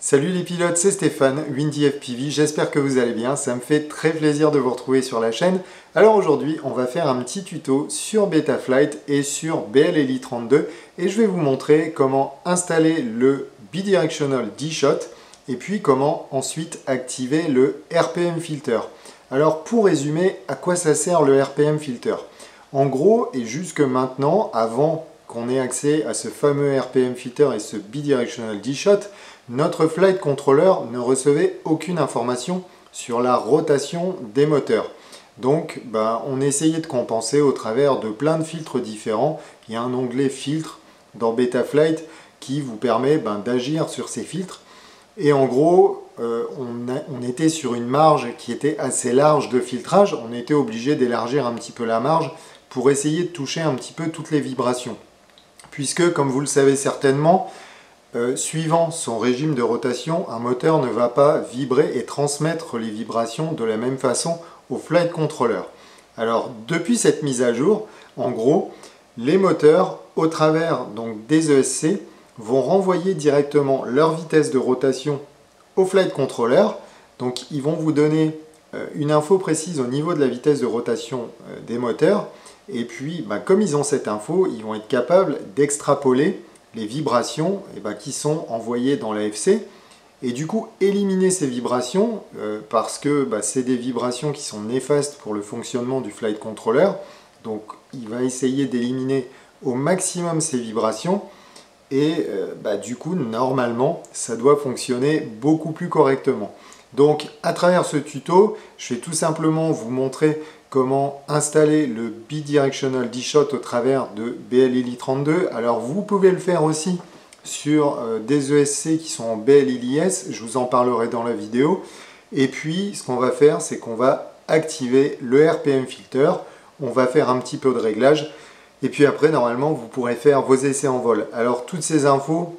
Salut les pilotes, c'est Stéphane, Windy FPV, j'espère que vous allez bien, ça me fait très plaisir de vous retrouver sur la chaîne. Alors aujourd'hui, on va faire un petit tuto sur Betaflight et sur BLLI32 et je vais vous montrer comment installer le Bidirectional D-Shot et puis comment ensuite activer le RPM Filter. Alors pour résumer, à quoi ça sert le RPM Filter? En gros, et jusque maintenant, avant qu'on ait accès à ce fameux RPM Filter et ce Bidirectional D-Shot, notre flight controller ne recevait aucune information sur la rotation des moteurs. Donc on essayait de compenser au travers de plein de filtres différents. Il y a un onglet filtre dans Betaflight qui vous permet d'agir sur ces filtres. Et en gros, on était sur une marge qui était assez large de filtrage. On était obligé d'élargir un petit peu la marge pour essayer de toucher un petit peu toutes les vibrations. Puisque, comme vous le savez certainement, suivant son régime de rotation, un moteur ne va pas vibrer et transmettre les vibrations de la même façon au flight controller. Alors, depuis cette mise à jour, en gros, les moteurs, au travers donc des ESC, vont renvoyer directement leur vitesse de rotation au flight controller. Donc, ils vont vous donner une info précise au niveau de la vitesse de rotation des moteurs. Et puis, comme ils ont cette info, ils vont être capables d'extrapoler les vibrations qui sont envoyées dans l'AFC et du coup éliminer ces vibrations parce que c'est des vibrations qui sont néfastes pour le fonctionnement du flight controller. Donc il va essayer d'éliminer au maximum ces vibrations et du coup normalement ça doit fonctionner beaucoup plus correctement. Donc à travers ce tuto, je vais tout simplement vous montrer comment installer le Bidirectional D-Shot au travers de BLLI32. Alors vous pouvez le faire aussi sur des ESC qui sont en BLLIS, je vous en parlerai dans la vidéo. Et puis ce qu'on va faire, c'est qu'on va activer le RPM Filter, on va faire un petit peu de réglage, et puis après normalement vous pourrez faire vos essais en vol. Alors toutes ces infos,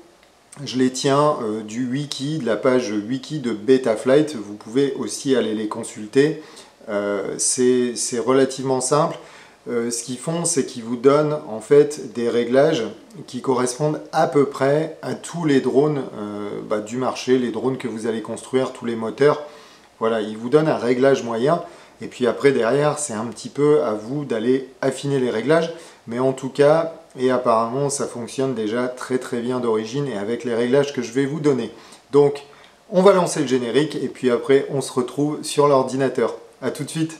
je les tiens du wiki, de la page wiki de Betaflight, vous pouvez aussi aller les consulter. C'est relativement simple. Ce qu'ils font, c'est qu'ils vous donnent en fait des réglages qui correspondent à peu près à tous les drones du marché, les drones que vous allez construire, tous les moteurs. Voilà, ils vous donnent un réglage moyen et puis après derrière, c'est un petit peu à vous d'aller affiner les réglages. Mais en tout cas, et apparemment, ça fonctionne déjà très très bien d'origine et avec les réglages que je vais vous donner. Donc, on va lancer le générique et puis après, on se retrouve sur l'ordinateur. A tout de suite.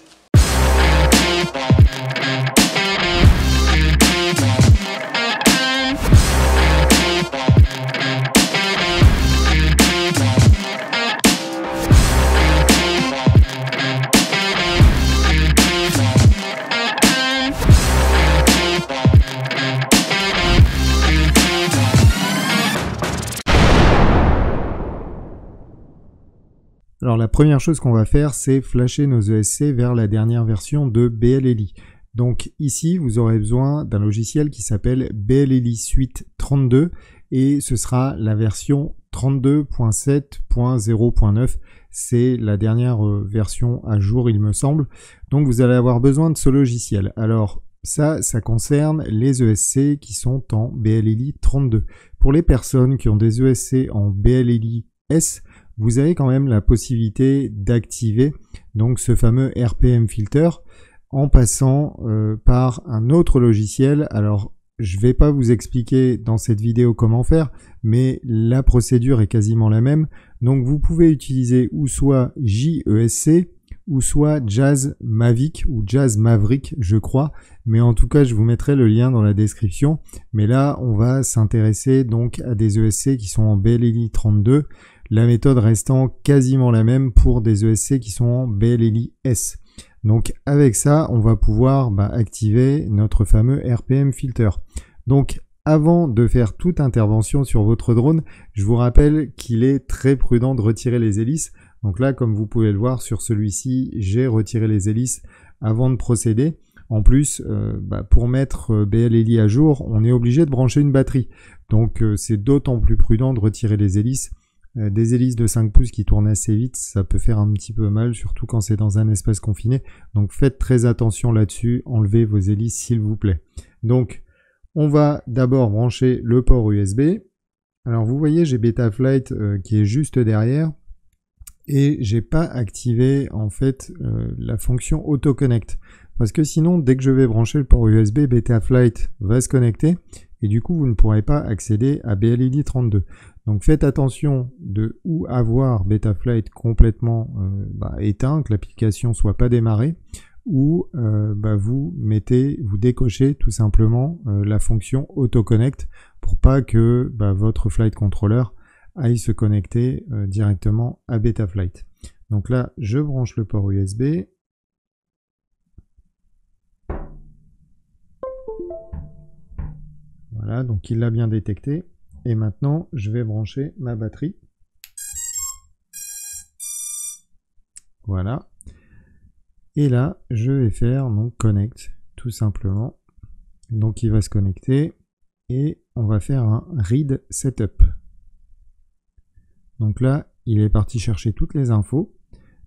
Alors la première chose qu'on va faire, c'est flasher nos ESC vers la dernière version de BLLI. Donc ici, vous aurez besoin d'un logiciel qui s'appelle BLLI Suite 32 et ce sera la version 32.7.0.9. C'est la dernière version à jour, il me semble. Donc vous allez avoir besoin de ce logiciel. Alors ça concerne les ESC qui sont en BLLI 32. Pour les personnes qui ont des ESC en BLLI S, vous avez quand même la possibilité d'activer donc ce fameux RPM Filter en passant par un autre logiciel. Alors je ne vais pas vous expliquer dans cette vidéo comment faire, mais la procédure est quasiment la même. Donc vous pouvez utiliser ou soit JESC ou soit Jazz Mavic ou Jazz Maverick, je crois, mais en tout cas je vous mettrai le lien dans la description. Mais là on va s'intéresser donc à des ESC qui sont en BLLI 32. La méthode restant quasiment la même pour des ESC qui sont en BLLI S. Donc avec ça, on va pouvoir activer notre fameux RPM Filter. Donc avant de faire toute intervention sur votre drone, je vous rappelle qu'il est très prudent de retirer les hélices. Donc là, comme vous pouvez le voir sur celui-ci, j'ai retiré les hélices avant de procéder. En plus, pour mettre BLLI à jour, on est obligé de brancher une batterie. Donc c'est d'autant plus prudent de retirer les hélices. Des hélices de 5 pouces qui tournent assez vite, ça peut faire un petit peu mal, surtout quand c'est dans un espace confiné. Donc faites très attention là-dessus, enlevez vos hélices s'il vous plaît. Donc on va d'abord brancher le port USB. Alors vous voyez, j'ai Betaflight qui est juste derrière et j'ai pas activé en fait la fonction AutoConnect. Parce que sinon, dès que je vais brancher le port USB, Betaflight va se connecter et du coup, vous ne pourrez pas accéder à BLELI 32. Donc faites attention de ou avoir Betaflight complètement éteint, que l'application soit pas démarrée, ou vous décochez tout simplement la fonction AutoConnect pour pas que votre flight controller aille se connecter directement à Betaflight. Donc là, je branche le port USB. Voilà, donc il l'a bien détecté. Et maintenant, je vais brancher ma batterie. Voilà. Et là, je vais faire donc connect, tout simplement. Donc il va se connecter et on va faire un read setup. Donc là, il est parti chercher toutes les infos.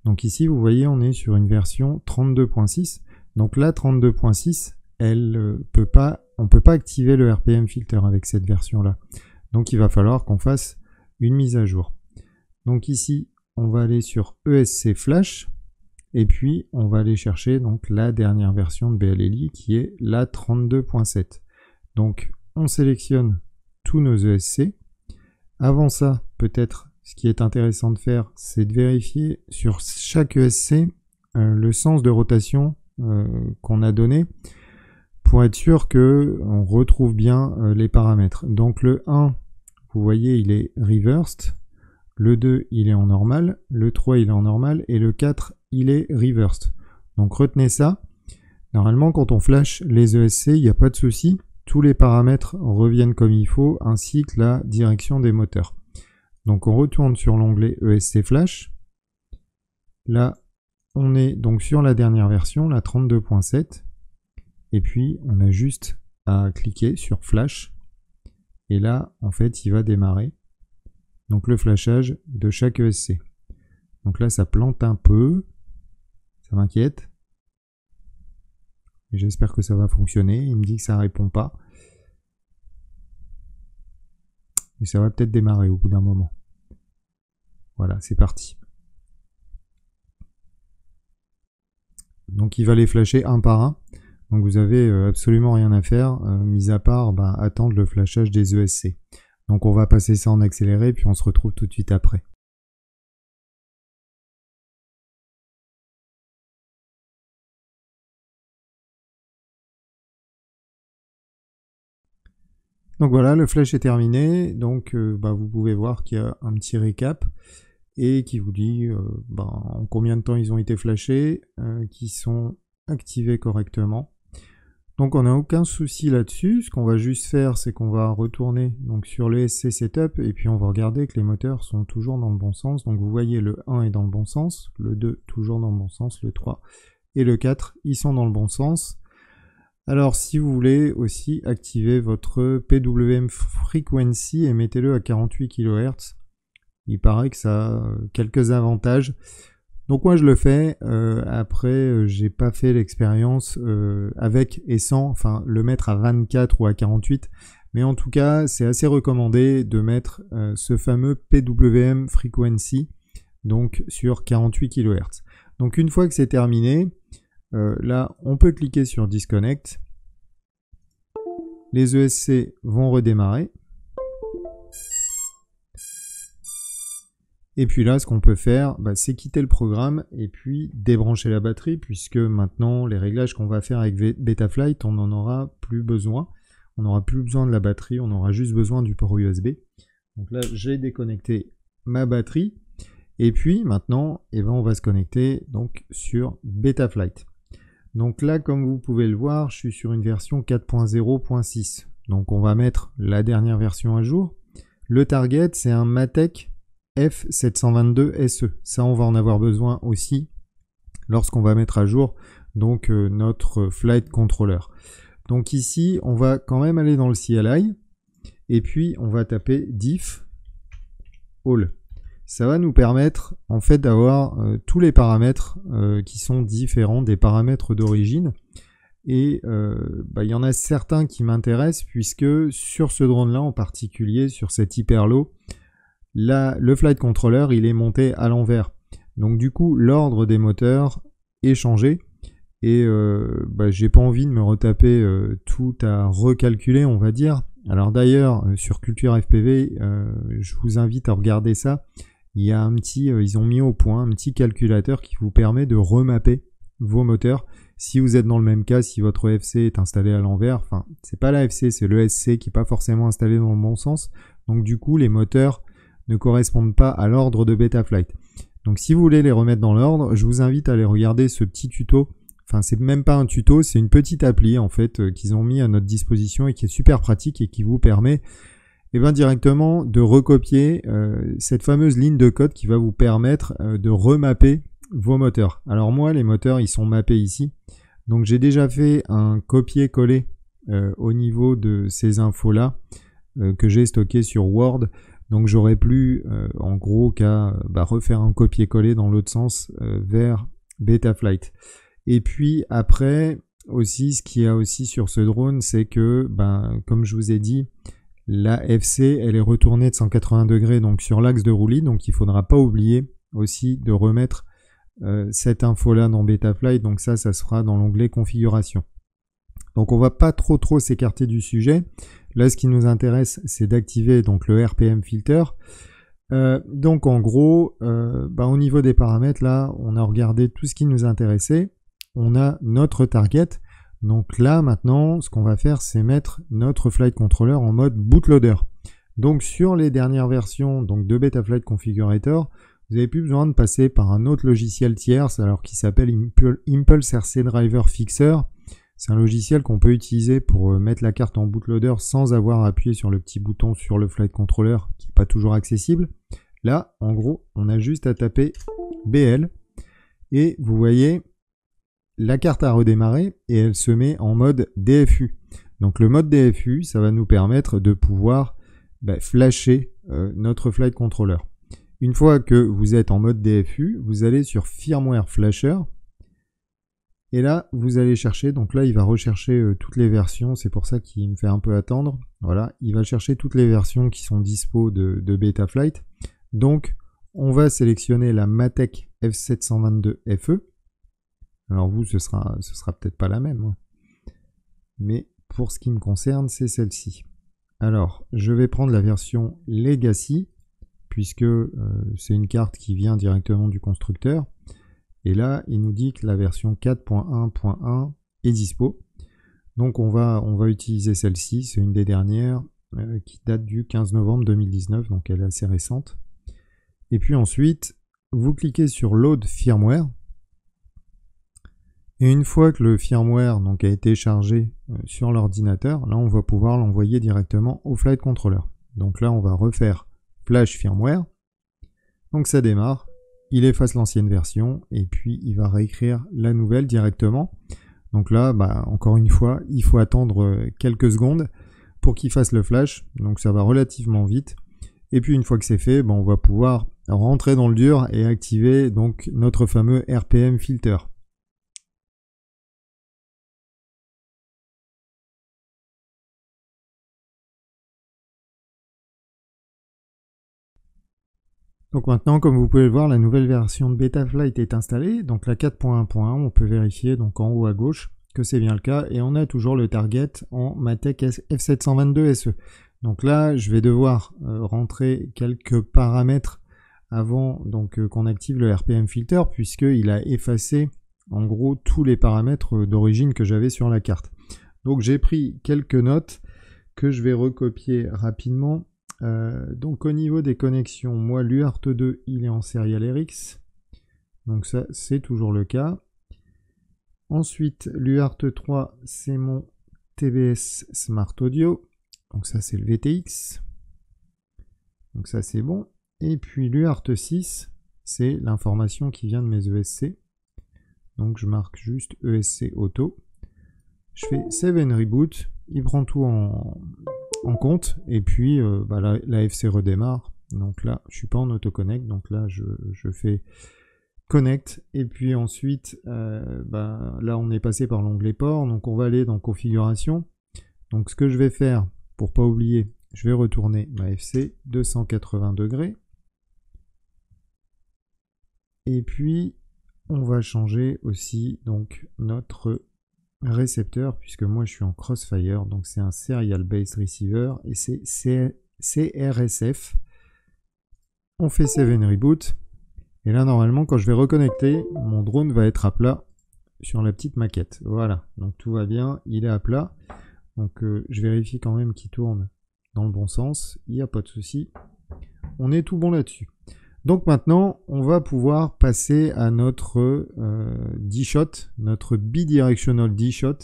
Donc ici, vous voyez, on est sur une version 32.6. Donc là, 32.6, on peut pas activer le RPM filter avec cette version-là. Donc il va falloir qu'on fasse une mise à jour. Donc ici, on va aller sur ESC Flash et puis on va aller chercher donc la dernière version de BLELI qui est la 32.7. Donc on sélectionne tous nos ESC. Avant ça, peut-être ce qui est intéressant de faire, c'est de vérifier sur chaque ESC le sens de rotation qu'on a donné pour être sûr que on retrouve bien les paramètres. Donc le 1, vous voyez, il est reversed, le 2, il est en normal, le 3, il est en normal, et le 4, il est reversed. Donc retenez ça. Normalement, quand on flash les ESC, il n'y a pas de souci. Tous les paramètres reviennent comme il faut, ainsi que la direction des moteurs. Donc on retourne sur l'onglet ESC Flash. Là, on est donc sur la dernière version, la 32.7. Et puis, on a juste à cliquer sur Flash. Et là, en fait, il va démarrer. Donc, le flashage de chaque ESC. Donc là, ça plante un peu. Ça m'inquiète. J'espère que ça va fonctionner. Il me dit que ça ne répond pas. Et ça va peut-être démarrer au bout d'un moment. Voilà, c'est parti. Donc, il va les flasher un par un. Donc vous avez absolument rien à faire, mis à part attendre le flashage des ESC. Donc on va passer ça en accéléré, puis on se retrouve tout de suite après. Donc voilà, le flash est terminé. Donc vous pouvez voir qu'il y a un petit récap et qui vous dit en combien de temps ils ont été flashés, qui sont activés correctement. Donc on n'a aucun souci là-dessus. Ce qu'on va juste faire, c'est qu'on va retourner donc sur le SC Setup et puis on va regarder que les moteurs sont toujours dans le bon sens. Donc vous voyez, le 1 est dans le bon sens, le 2 toujours dans le bon sens, le 3 et le 4, ils sont dans le bon sens. Alors si vous voulez aussi activer votre PWM Frequency et mettez-le à 48 kHz, il paraît que ça a quelques avantages. Donc moi je le fais, après j'ai pas fait l'expérience avec et sans, enfin le mettre à 24 ou à 48, mais en tout cas c'est assez recommandé de mettre ce fameux PWM Frequency donc sur 48 kHz. Donc une fois que c'est terminé, là on peut cliquer sur Disconnect, les ESC vont redémarrer. Et puis là, ce qu'on peut faire, c'est quitter le programme et puis débrancher la batterie, puisque maintenant, les réglages qu'on va faire avec Betaflight, on n'en aura plus besoin. On n'aura plus besoin de la batterie, on aura juste besoin du port USB. Donc là, j'ai déconnecté ma batterie. Et puis maintenant, on va se connecter donc sur Betaflight. Donc là, comme vous pouvez le voir, je suis sur une version 4.0.6. Donc on va mettre la dernière version à jour. Le target, c'est un Matek F722 SE. Ça, on va en avoir besoin aussi lorsqu'on va mettre à jour donc notre flight controller. Donc ici, on va quand même aller dans le CLI et puis on va taper diff all. Ça va nous permettre en fait d'avoir tous les paramètres qui sont différents des paramètres d'origine. Et il y en a certains qui m'intéressent puisque sur ce drone-là en particulier, sur cet Hyperlow, le flight controller il est monté à l'envers. Donc du coup l'ordre des moteurs est changé et j'ai pas envie de me retaper tout à recalculer on va dire. Alors d'ailleurs sur Culture FPV je vous invite à regarder ça. Il y a ils ont mis au point un petit calculateur qui vous permet de remapper vos moteurs. Si vous êtes dans le même cas, si votre FC est installé à l'envers, enfin c'est pas la FC, c'est le SC qui est pas forcément installé dans le bon sens. Donc du coup les moteurs ne correspondent pas à l'ordre de Betaflight. Donc si vous voulez les remettre dans l'ordre, je vous invite à aller regarder ce petit tuto. Enfin c'est même pas un tuto, c'est une petite appli en fait qu'ils ont mis à notre disposition et qui est super pratique et qui vous permet directement de recopier cette fameuse ligne de code qui va vous permettre de remapper vos moteurs. Alors moi les moteurs ils sont mappés ici. Donc j'ai déjà fait un copier-coller au niveau de ces infos là que j'ai stocké sur Word. Donc j'aurais plus en gros qu'à refaire un copier-coller dans l'autre sens vers Betaflight. Et puis après aussi ce qu'il y a aussi sur ce drone c'est que comme je vous ai dit la FC elle est retournée de 180 degrés donc sur l'axe de roulis, donc il faudra pas oublier aussi de remettre cette info là dans Betaflight. Donc ça se fera dans l'onglet configuration. Donc on va pas trop s'écarter du sujet. Là ce qui nous intéresse c'est d'activer donc le RPM filter. Donc en gros au niveau des paramètres là on a regardé tout ce qui nous intéressait. On a notre target. Donc là maintenant ce qu'on va faire c'est mettre notre flight controller en mode bootloader. Donc sur les dernières versions donc de Betaflight Configurator, vous n'avez plus besoin de passer par un autre logiciel tierce alors qui s'appelle Impulse RC Driver Fixer. C'est un logiciel qu'on peut utiliser pour mettre la carte en bootloader sans avoir appuyé sur le petit bouton sur le flight controller qui n'est pas toujours accessible. Là, en gros, on a juste à taper BL et vous voyez, la carte a redémarré et elle se met en mode DFU. Donc le mode DFU, ça va nous permettre de pouvoir flasher notre flight controller. Une fois que vous êtes en mode DFU, vous allez sur Firmware Flasher. Et là, vous allez chercher, donc là, il va rechercher toutes les versions, c'est pour ça qu'il me fait un peu attendre. Voilà, il va chercher toutes les versions qui sont dispo de Betaflight. Donc, on va sélectionner la Matek F722 FE. Alors vous, ce sera peut-être pas la même, hein. Mais pour ce qui me concerne, c'est celle-ci. Alors, je vais prendre la version Legacy, puisque c'est une carte qui vient directement du constructeur. Et là, il nous dit que la version 4.1.1 est dispo. Donc on va utiliser celle-ci, c'est une des dernières qui date du 15 novembre 2019, donc elle est assez récente. Et puis ensuite, vous cliquez sur Load Firmware. Et une fois que le firmware donc, a été chargé sur l'ordinateur, là on va pouvoir l'envoyer directement au flight controller. Donc là on va refaire Flash Firmware. Donc ça démarre. Il efface l'ancienne version et puis il va réécrire la nouvelle directement. Donc là, encore une fois, il faut attendre quelques secondes pour qu'il fasse le flash. Donc ça va relativement vite. Et puis une fois que c'est fait, on va pouvoir rentrer dans le dur et activer donc notre fameux RPM filter. Donc maintenant, comme vous pouvez le voir, la nouvelle version de Betaflight est installée. Donc la 4.1.1, on peut vérifier donc en haut à gauche que c'est bien le cas. Et on a toujours le target en Matek F722 SE. Donc là, je vais devoir rentrer quelques paramètres avant donc qu'on active le RPM filter, puisqu'il a effacé en gros tous les paramètres d'origine que j'avais sur la carte. Donc j'ai pris quelques notes que je vais recopier rapidement. Donc au niveau des connexions, moi l'UART2 il est en Serial RX, donc ça c'est toujours le cas. Ensuite l'UART3 c'est mon TBS Smart Audio, donc ça c'est le VTX, donc ça c'est bon. Et puis l'UART6 c'est l'information qui vient de mes ESC, donc je marque juste ESC Auto, je fais Save and Reboot, il prend tout en compte et puis la FC redémarre. Donc là je suis pas en autoconnect, donc là je fais Connect, et puis ensuite, là on est passé par l'onglet port, donc on va aller dans configuration. Donc ce que je vais faire, pour pas oublier, je vais retourner ma FC 280 degrés. Et puis, on va changer aussi donc notre récepteur, puisque moi je suis en Crossfire, donc c'est un Serial Based Receiver, et c'est CRSF. On fait Save and Reboot, et là normalement quand je vais reconnecter, mon drone va être à plat sur la petite maquette. Voilà, donc tout va bien, il est à plat. Donc je vérifie quand même qu'il tourne dans le bon sens, il n'y a pas de souci. On est tout bon là-dessus. Donc maintenant, on va pouvoir passer à notre D-Shot, notre Bidirectional D-Shot.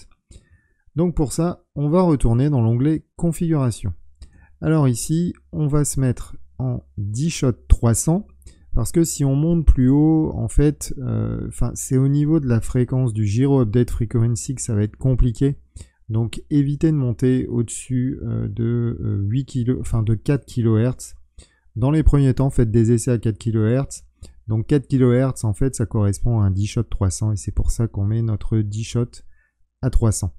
Donc pour ça, on va retourner dans l'onglet Configuration. Alors ici, on va se mettre en D-Shot 300, parce que si on monte plus haut, en fait, c'est au niveau de la fréquence du Gyro Update Frequency que ça va être compliqué. Donc évitez de monter au-dessus de 4 kHz. Dans les premiers temps, faites des essais à 4 kHz. Donc 4 kHz, en fait, ça correspond à un D-Shot 300 et c'est pour ça qu'on met notre D-Shot à 300.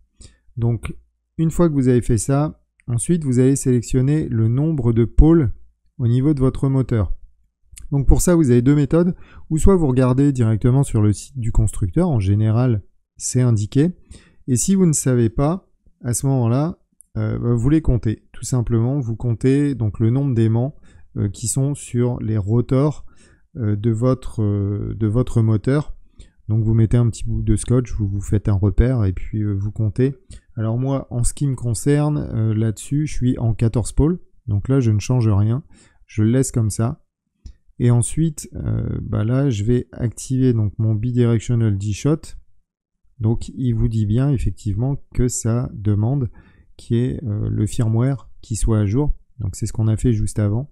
Donc une fois que vous avez fait ça, ensuite vous allez sélectionner le nombre de pôles au niveau de votre moteur. Donc pour ça, vous avez deux méthodes, ou soit vous regardez directement sur le site du constructeur, en général c'est indiqué, et si vous ne savez pas, à ce moment-là, vous les comptez. Tout simplement, vous comptez donc le nombre d'aimants qui sont sur les rotors de votre moteur. Donc vous mettez un petit bout de scotch, vous faites un repère et puis vous comptez. Alors moi, en ce qui me concerne, là-dessus, je suis en 14 pôles. Donc là, je ne change rien. Je le laisse comme ça. Et ensuite, là, je vais activer donc mon Bidirectional D-Shot. Donc il vous dit bien effectivement que ça demande qu'il y ait le firmware qui soit à jour. Donc c'est ce qu'on a fait juste avant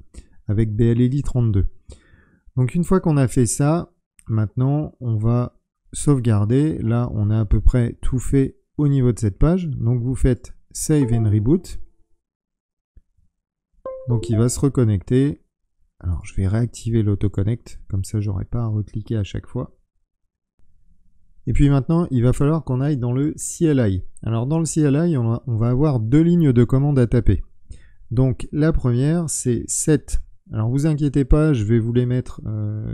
avec BLLI 32. Donc une fois qu'on a fait ça, maintenant on va sauvegarder. Là on a à peu près tout fait au niveau de cette page. Donc vous faites Save and Reboot. Donc il va se reconnecter. Alors je vais réactiver l'autoconnect, comme ça j'aurai pas à recliquer à chaque fois. Et puis maintenant il va falloir qu'on aille dans le CLI. Alors dans le CLI on va avoir deux lignes de commande à taper. Donc la première c'est set. Alors vous inquiétez pas, je vais vous les mettre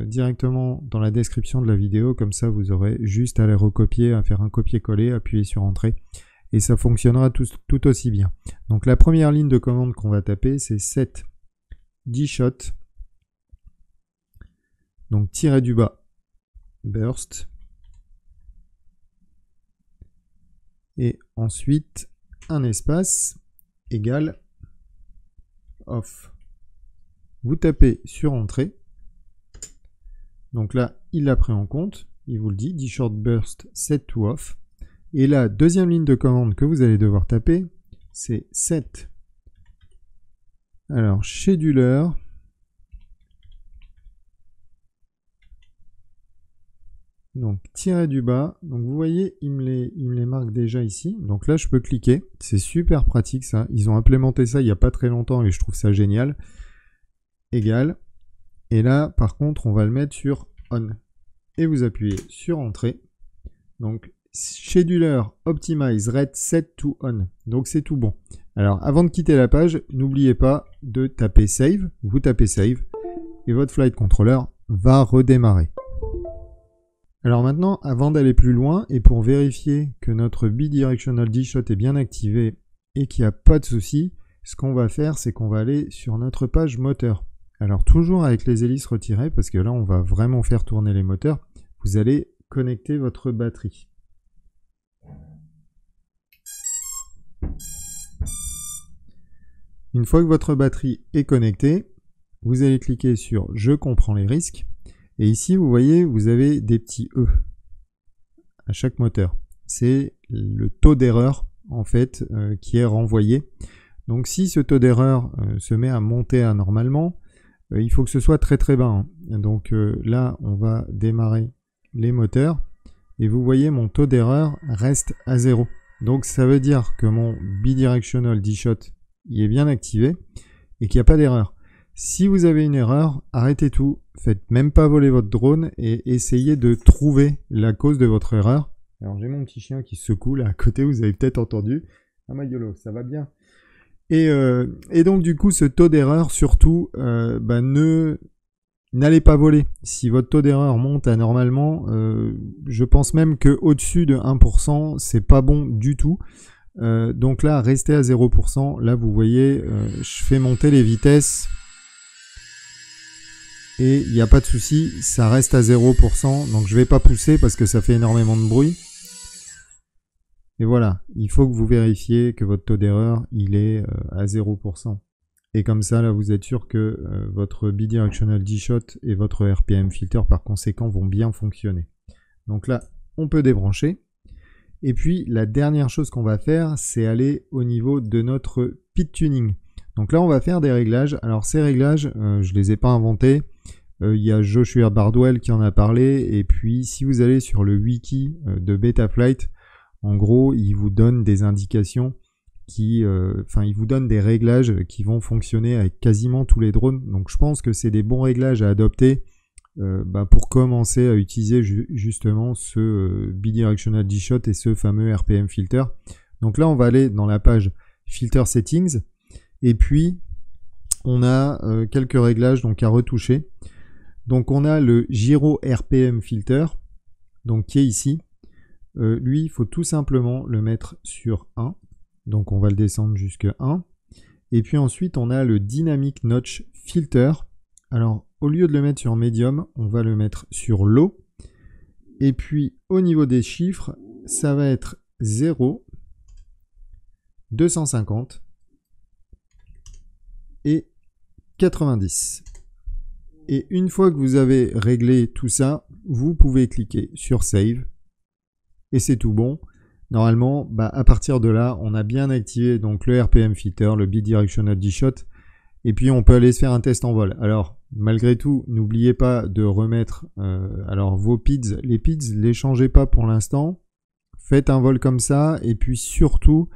directement dans la description de la vidéo, comme ça vous aurez juste à les recopier, à faire un copier-coller, appuyer sur entrée, et ça fonctionnera tout aussi bien. Donc la première ligne de commande qu'on va taper c'est set D-Shot, donc tiré du bas burst, et ensuite un espace égal off. Vous tapez sur entrée. Donc là, il l'a pris en compte. Il vous le dit, D-Shot burst set to off. Et la deuxième ligne de commande que vous allez devoir taper, c'est set. Alors, scheduler. Donc, tirer du bas. Donc, vous voyez, il me les marque déjà ici. Donc là, je peux cliquer. C'est super pratique, ça. Ils ont implémenté ça il n'y a pas très longtemps et je trouve ça génial. Égal. Et là, par contre, on va le mettre sur on. Et vous appuyez sur entrée. Donc, scheduler optimize red set to on. Donc, c'est tout bon. Alors, avant de quitter la page, n'oubliez pas de taper save. Vous tapez save. Et votre flight controller va redémarrer. Alors maintenant, avant d'aller plus loin, et pour vérifier que notre Bidirectional D-Shot est bien activé et qu'il n'y a pas de souci, ce qu'on va faire, c'est qu'on va aller sur notre page moteur. Alors toujours avec les hélices retirées, parce que là on va vraiment faire tourner les moteurs, vous allez connecter votre batterie. Une fois que votre batterie est connectée, vous allez cliquer sur « Je comprends les risques ». Et ici, vous voyez, vous avez des petits E à chaque moteur. C'est le taux d'erreur, en fait, qui est renvoyé. Donc si ce taux d'erreur se met à monter anormalement, il faut que ce soit très très bas. Donc là, on va démarrer les moteurs. Et vous voyez, mon taux d'erreur reste à 0. Donc ça veut dire que mon Bidirectional D-Shot il est bien activé et qu'il n'y a pas d'erreur. Si vous avez une erreur, arrêtez tout, faites même pas voler votre drone et essayez de trouver la cause de votre erreur. Alors j'ai mon petit chien qui se secoue là à côté, vous avez peut-être entendu. Ah ma YOLO, ça va bien. Et donc du coup ce taux d'erreur surtout, n'allez pas voler. Si votre taux d'erreur monte anormalement, je pense même que au-dessus de 1%, c'est pas bon du tout. Donc là, restez à 0%. Là, vous voyez, je fais monter les vitesses. Et il n'y a pas de souci, ça reste à 0%. Donc je vais pas pousser parce que ça fait énormément de bruit. Et voilà, il faut que vous vérifiez que votre taux d'erreur, il est à 0%. Et comme ça, là, vous êtes sûr que votre bidirectional D-Shot et votre RPM filter, par conséquent, vont bien fonctionner. Donc là, on peut débrancher. Et puis, la dernière chose qu'on va faire, c'est aller au niveau de notre pit tuning. Donc là, on va faire des réglages. Alors, ces réglages, je les ai pas inventés. Il y a Joshua Bardwell qui en a parlé. Et puis, si vous allez sur le wiki de Betaflight, en gros, il vous donne des indications il vous donne des réglages qui vont fonctionner avec quasiment tous les drones. Donc je pense que c'est des bons réglages à adopter pour commencer à utiliser justement ce bidirectional D-Shot et ce fameux RPM filter. Donc là, on va aller dans la page Filter Settings et puis on a quelques réglages donc à retoucher. Donc on a le Gyro RPM filter donc qui est ici. Lui, il faut tout simplement le mettre sur 1. Donc on va le descendre jusqu'à 1. Et puis ensuite, on a le Dynamic Notch Filter. Alors, au lieu de le mettre sur Medium, on va le mettre sur Low. Et puis, au niveau des chiffres, ça va être 0, 250 et 90. Et une fois que vous avez réglé tout ça, vous pouvez cliquer sur Save. Et c'est tout bon. Normalement, à partir de là, on a bien activé donc le RPM filter, le bidirectional D-Shot, et puis on peut aller se faire un test en vol. Alors, malgré tout, n'oubliez pas de remettre vos PIDs. Les PIDs, les changez pas pour l'instant. Faites un vol comme ça, et puis surtout,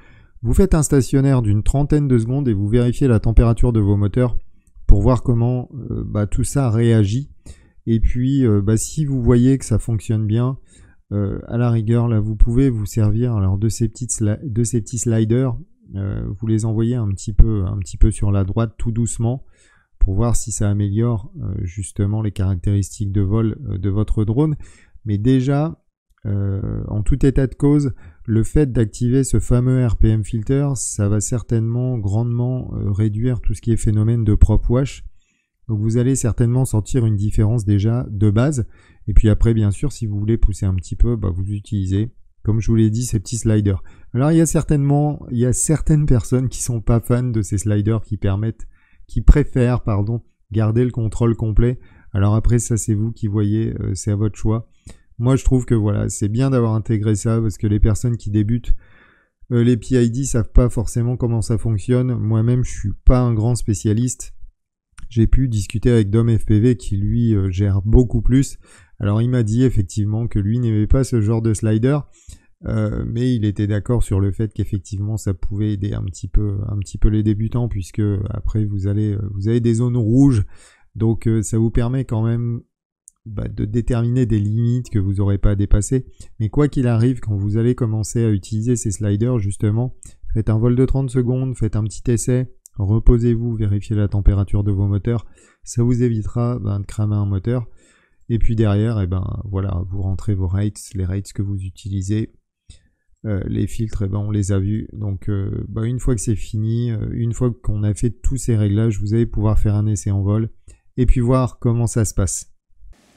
vous faites un stationnaire d'une trentaine de secondes et vous vérifiez la température de vos moteurs pour voir comment tout ça réagit. Et puis, si vous voyez que ça fonctionne bien, à la rigueur, là, vous pouvez vous servir alors de ces petits sliders. Vous les envoyez un petit peu sur la droite, tout doucement, pour voir si ça améliore justement les caractéristiques de vol de votre drone. Mais déjà, en tout état de cause, le fait d'activer ce fameux RPM filter, ça va certainement grandement réduire tout ce qui est phénomène de prop wash. Donc vous allez certainement sentir une différence déjà de base. Et puis après, bien sûr, si vous voulez pousser un petit peu, vous utilisez, comme je vous l'ai dit, ces petits sliders. Alors il y a certaines personnes qui sont pas fans de ces sliders qui préfèrent garder le contrôle complet. Alors après, ça c'est vous qui voyez, c'est à votre choix. Moi je trouve que voilà, c'est bien d'avoir intégré ça parce que les personnes qui débutent les PID savent pas forcément comment ça fonctionne. Moi-même, je suis pas un grand spécialiste. J'ai pu discuter avec Dom FPV qui lui gère beaucoup plus. Alors il m'a dit effectivement que lui n'aimait pas ce genre de slider, mais il était d'accord sur le fait qu'effectivement ça pouvait aider un petit peu les débutants, puisque après vous avez des zones rouges, donc ça vous permet quand même de déterminer des limites que vous n'aurez pas à dépasser. Mais quoi qu'il arrive, quand vous allez commencer à utiliser ces sliders, justement, faites un vol de 30 secondes, faites un petit essai, reposez-vous, vérifiez la température de vos moteurs, ça vous évitera de cramer un moteur. Et puis derrière, voilà, vous rentrez vos rates, les rates que vous utilisez, les filtres, on les a vus. Donc une fois que c'est fini, une fois qu'on a fait tous ces réglages, vous allez pouvoir faire un essai en vol et puis voir comment ça se passe.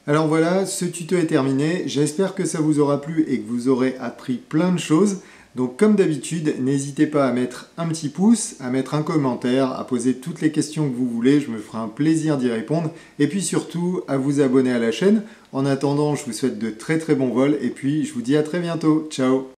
Alors voilà, ce tuto est terminé. J'espère que ça vous aura plu et que vous aurez appris plein de choses. Donc comme d'habitude, n'hésitez pas à mettre un petit pouce, à mettre un commentaire, à poser toutes les questions que vous voulez, je me ferai un plaisir d'y répondre. Et puis surtout, à vous abonner à la chaîne. En attendant, je vous souhaite de très très bons vols et puis je vous dis à très bientôt. Ciao!